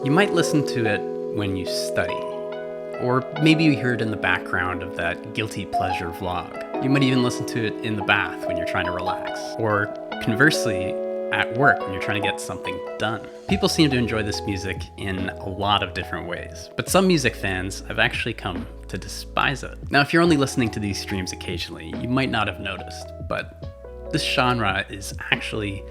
You might listen to it when you study, or maybe you hear it in the background of that guilty pleasure vlog. You might even listen to it in the bath when you're trying to relax, or conversely, at work when you're trying to get something done. People seem to enjoy this music in a lot of different ways, but some music fans have actually come to despise it. Now, if you're only listening to these streams occasionally, you might not have noticed, but this genre is actually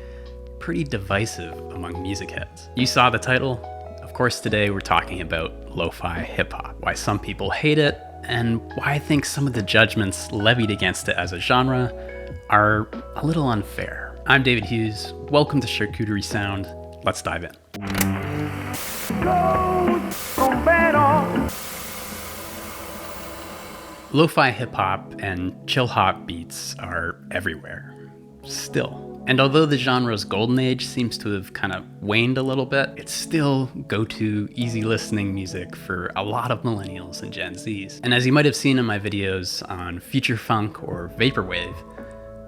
pretty divisive among music heads. You saw the title? Of course, today we're talking about lo-fi hip hop, why some people hate it, and why I think some of the judgments levied against it as a genre are a little unfair. I'm David Hughes. Welcome to Charcuterie Sound. Let's dive in. Lo-fi hip hop and chill hop beats are everywhere, still. And although the genre's golden age seems to have kind of waned a little bit, it's still go-to, easy listening music for a lot of millennials and Gen Zs. And as you might have seen in my videos on future funk or vaporwave,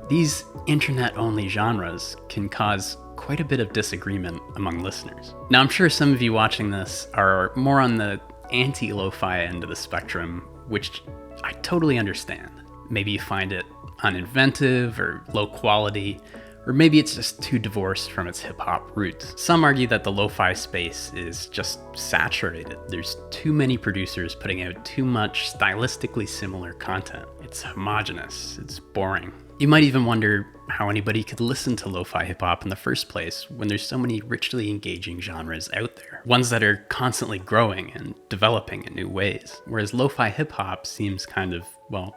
these internet-only genres can cause quite a bit of disagreement among listeners. Now, I'm sure some of you watching this are more on the anti-lo-fi end of the spectrum, which I totally understand. Maybe you find it uninventive or low quality, or maybe it's just too divorced from its hip-hop roots. Some argue that the lo-fi space is just saturated. There's too many producers putting out too much stylistically similar content. It's homogenous, it's boring. You might even wonder how anybody could listen to lo-fi hip-hop in the first place when there's so many richly engaging genres out there, ones that are constantly growing and developing in new ways, whereas lo-fi hip-hop seems kind of, well,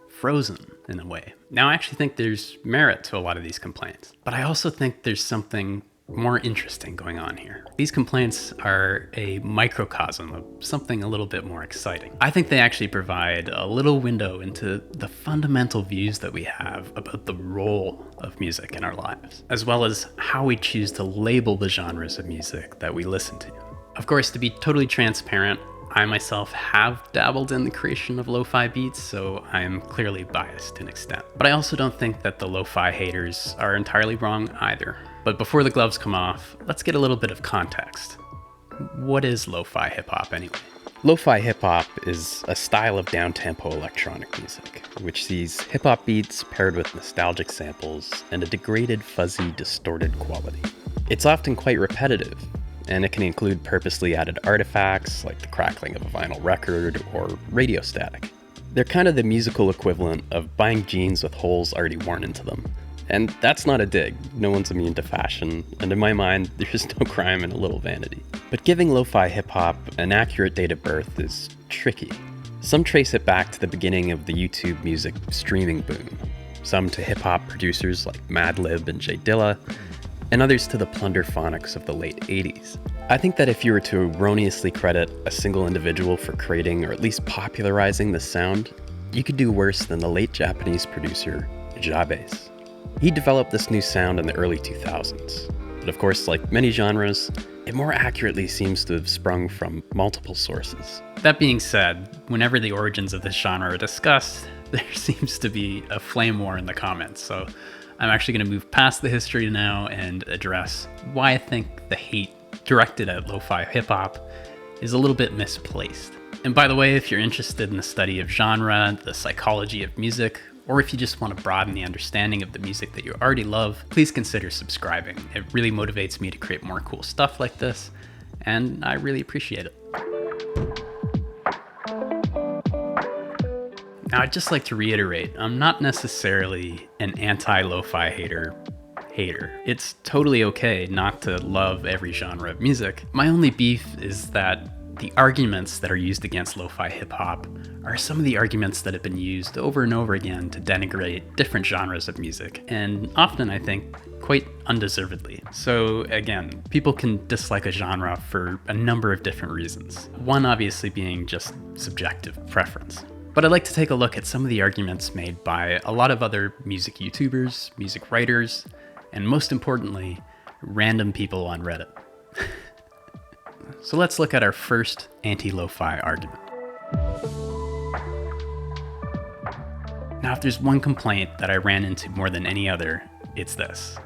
frozen in a way. Now, I actually think there's merit to a lot of these complaints, but I also think there's something more interesting going on here. These complaints are a microcosm of something a little bit more exciting. I think they actually provide a little window into the fundamental views that we have about the role of music in our lives, as well as how we choose to label the genres of music that we listen to. Of course, to be totally transparent, I myself have dabbled in the creation of lo-fi beats, so I'm clearly biased to an extent. But I also don't think that the lo-fi haters are entirely wrong either. But before the gloves come off, let's get a little bit of context. What is lo-fi hip-hop anyway? Lo-fi hip-hop is a style of down-tempo electronic music, which sees hip-hop beats paired with nostalgic samples and a degraded, fuzzy, distorted quality. It's often quite repetitive, and it can include purposely added artifacts like the crackling of a vinyl record or radio static. They're kind of the musical equivalent of buying jeans with holes already worn into them. And that's not a dig, no one's immune to fashion, and in my mind, there's no crime in a little vanity. But giving lo-fi hip-hop an accurate date of birth is tricky. Some trace it back to the beginning of the YouTube music streaming boom, some to hip-hop producers like Madlib and J Dilla, and others to the plunderphonics of the late 80s. I think that if you were to erroneously credit a single individual for creating or at least popularizing the sound, you could do worse than the late Japanese producer Jabez. He developed this new sound in the early 2000s, but of course, like many genres, it more accurately seems to have sprung from multiple sources. That being said, whenever the origins of this genre are discussed, there seems to be a flame war in the comments, so I'm actually going to move past the history now and address why I think the hate directed at lo-fi hip-hop is a little bit misplaced. And by the way, if you're interested in the study of genre, the psychology of music, or if you just want to broaden the understanding of the music that you already love, please consider subscribing. It really motivates me to create more cool stuff like this, and I really appreciate it. Now, I'd just like to reiterate, I'm not necessarily an anti-lo-fi hater. It's totally okay not to love every genre of music. My only beef is that the arguments that are used against lo-fi hip-hop are some of the arguments that have been used over and over again to denigrate different genres of music, and often, I think, quite undeservedly. So again, people can dislike a genre for a number of different reasons, one obviously being just subjective preference. But I'd like to take a look at some of the arguments made by a lot of other music YouTubers, music writers, and most importantly, random people on Reddit. So let's look at our first anti-lo-fi argument. Now, if there's one complaint that I ran into more than any other, it's this.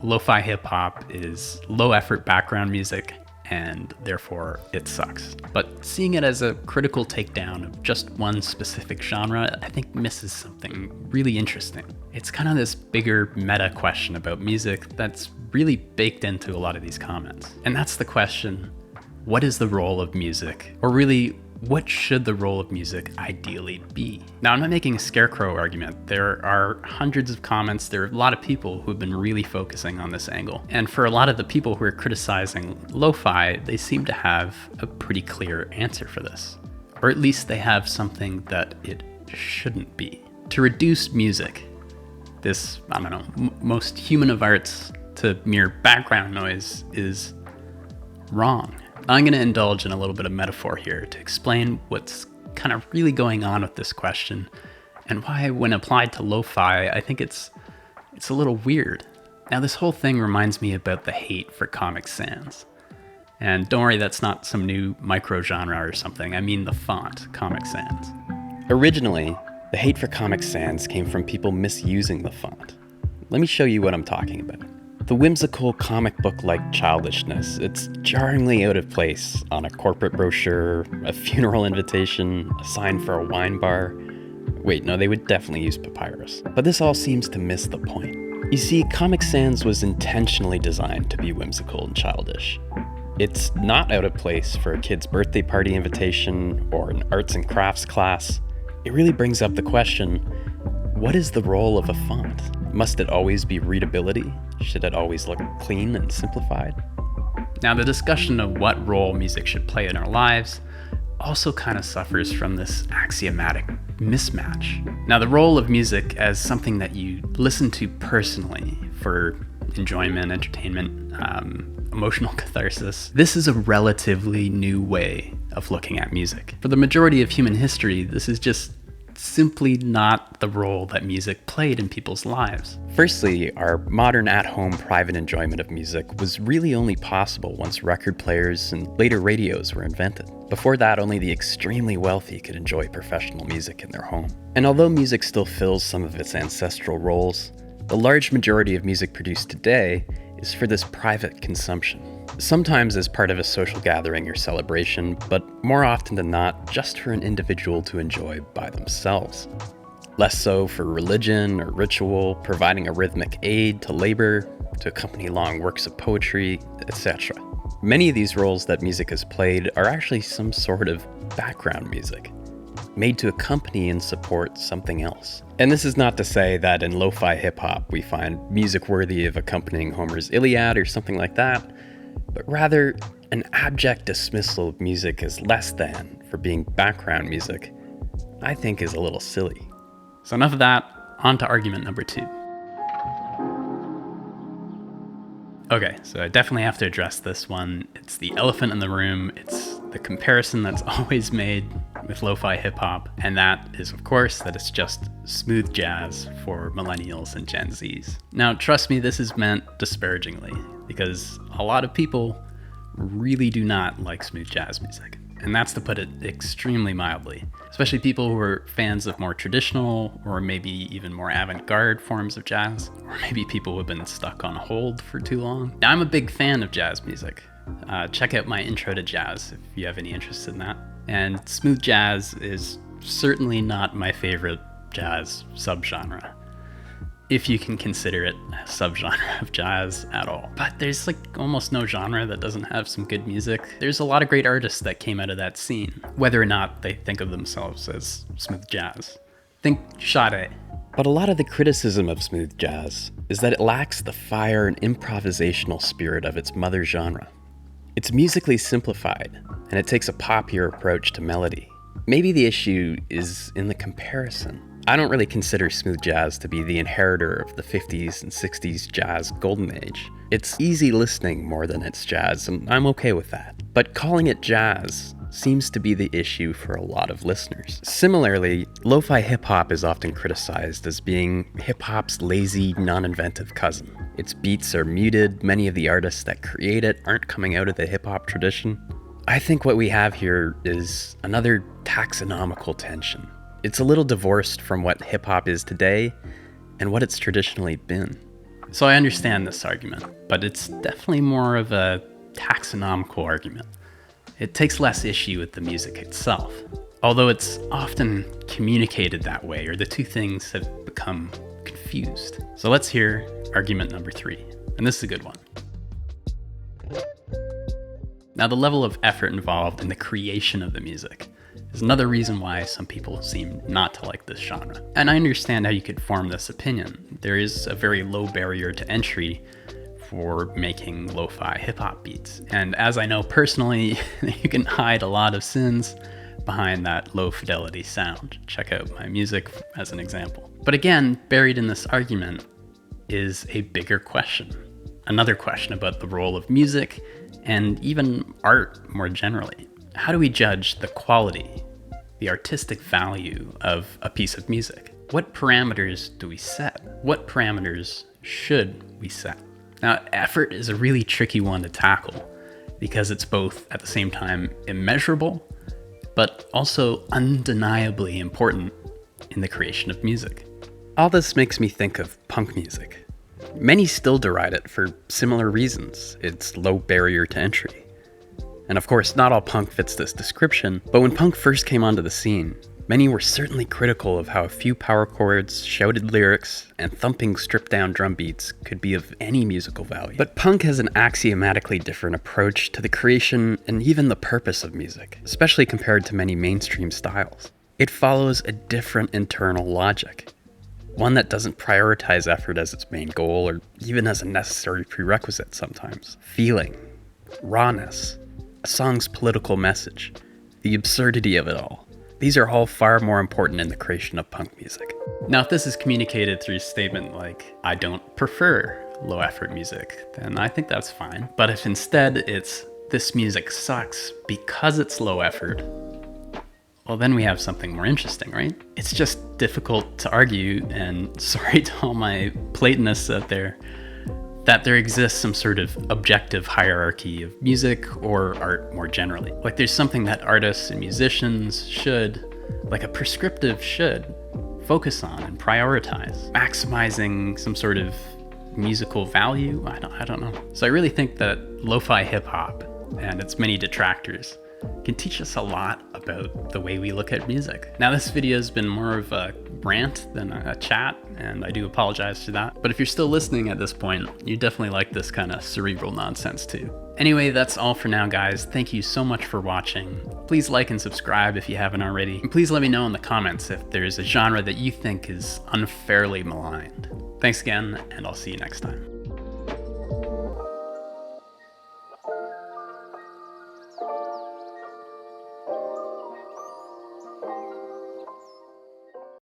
Lo-fi hip hop is low effort background music and therefore it sucks. But seeing it as a critical takedown of just one specific genre, I think misses something really interesting. It's kind of this bigger meta question about music that's really baked into a lot of these comments. And that's the question, what is the role of music? Or really, what should the role of music ideally be? Now, I'm not making a scarecrow argument. There are hundreds of comments. There are a lot of people who've been really focusing on this angle. And for a lot of the people who are criticizing lo-fi, they seem to have a pretty clear answer for this. Or at least they have something that it shouldn't be. To reduce music, this, I don't know, most human of arts, to mere background noise is wrong. I'm going to indulge in a little bit of metaphor here to explain what's kind of really going on with this question and why, when applied to lo-fi, I think it's a little weird. Now, this whole thing reminds me about the hate for Comic Sans. And don't worry, that's not some new micro-genre or something. I mean the font, Comic Sans. Originally, the hate for Comic Sans came from people misusing the font. Let me show you what I'm talking about. The whimsical comic book-like childishness, it's jarringly out of place on a corporate brochure, a funeral invitation, a sign for a wine bar. Wait, no, they would definitely use papyrus. But this all seems to miss the point. You see, Comic Sans was intentionally designed to be whimsical and childish. It's not out of place for a kid's birthday party invitation or an arts and crafts class. It really brings up the question, what is the role of a font? Must it always be readability? Should it always look clean and simplified? Now, the discussion of what role music should play in our lives also kind of suffers from this axiomatic mismatch. Now, the role of music as something that you listen to personally for enjoyment, entertainment, emotional catharsis, this is a relatively new way of looking at music. For the majority of human history, this is just simply not the role that music played in people's lives. Firstly, our modern at-home private enjoyment of music was really only possible once record players and later radios were invented. Before that, only the extremely wealthy could enjoy professional music in their home. And although music still fills some of its ancestral roles, the large majority of music produced today is for this private consumption. Sometimes as part of a social gathering or celebration, but more often than not, just for an individual to enjoy by themselves. Less so for religion or ritual, providing a rhythmic aid to labor, to accompany long works of poetry, etc. Many of these roles that music has played are actually some sort of background music, made to accompany and support something else. And this is not to say that in lo-fi hip hop we find music worthy of accompanying Homer's Iliad or something like that, but rather an abject dismissal of music as less than for being background music, I think is a little silly. So enough of that, on to argument number 2. Okay, so I definitely have to address this one. It's the elephant in the room. It's the comparison that's always made with lo-fi hip hop, and that is, of course, that it's just smooth jazz for millennials and Gen Zs. Now, trust me, this is meant disparagingly, because a lot of people really do not like smooth jazz music. And that's to put it extremely mildly, especially people who are fans of more traditional or maybe even more avant-garde forms of jazz, or maybe people who have been stuck on hold for too long. Now, I'm a big fan of jazz music. Check out my intro to jazz if you have any interest in that. And smooth jazz is certainly not my favorite jazz subgenre, if you can consider it a subgenre of jazz at all. But there's like almost no genre that doesn't have some good music. There's a lot of great artists that came out of that scene, whether or not they think of themselves as smooth jazz. Think Sade. But a lot of the criticism of smooth jazz is that it lacks the fire and improvisational spirit of its mother genre. It's musically simplified, and it takes a poppier approach to melody. Maybe the issue is in the comparison. I don't really consider smooth jazz to be the inheritor of the 50s and 60s jazz golden age. It's easy listening more than it's jazz, and I'm okay with that. But calling it jazz seems to be the issue for a lot of listeners. Similarly, lo-fi hip-hop is often criticized as being hip-hop's lazy, non-inventive cousin. Its beats are muted, many of the artists that create it aren't coming out of the hip-hop tradition. I think what we have here is another taxonomical tension. It's a little divorced from what hip-hop is today and what it's traditionally been. So I understand this argument, but it's definitely more of a taxonomical argument. It takes less issue with the music itself, although it's often communicated that way, or the two things have become confused. So let's hear argument number 3, and this is a good one. Now, the level of effort involved in the creation of the music is another reason why some people seem not to like this genre. And I understand how you could form this opinion. There is a very low barrier to entry for making lo-fi hip-hop beats. And as I know personally, you can hide a lot of sins behind that low fidelity sound. Check out my music as an example. But again, buried in this argument is a bigger question. Another question about the role of music and even art more generally. How do we judge the quality, the artistic value of a piece of music? What parameters do we set? What parameters should we set? Now, effort is a really tricky one to tackle because it's both at the same time immeasurable, but also undeniably important in the creation of music. All this makes me think of punk music. Many still deride it for similar reasons. Its low barrier to entry. And of course, not all punk fits this description, but when punk first came onto the scene, many were certainly critical of how a few power chords, shouted lyrics, and thumping stripped-down drum beats could be of any musical value. But punk has an axiomatically different approach to the creation and even the purpose of music, especially compared to many mainstream styles. It follows a different internal logic. One that doesn't prioritize effort as its main goal, or even as a necessary prerequisite sometimes. Feeling, rawness, a song's political message, the absurdity of it all. These are all far more important in the creation of punk music. Now, if this is communicated through a statement like, I don't prefer low effort music, then I think that's fine. But if instead it's, this music sucks because it's low effort, well, then we have something more interesting, right? It's just difficult to argue, and sorry to all my Platonists out there, that there exists some sort of objective hierarchy of music or art more generally. Like there's something that artists and musicians should, like a prescriptive should, focus on and prioritize, maximizing some sort of musical value. I don't know. So I really think that lo-fi hip hop and its many detractors can teach us a lot about the way we look at music. Now, this video has been more of a rant than a chat, and I do apologize for that. But if you're still listening at this point, you definitely like this kind of cerebral nonsense too. Anyway, that's all for now, guys. Thank you so much for watching. Please like and subscribe if you haven't already. And please let me know in the comments if there's a genre that you think is unfairly maligned. Thanks again, and I'll see you next time.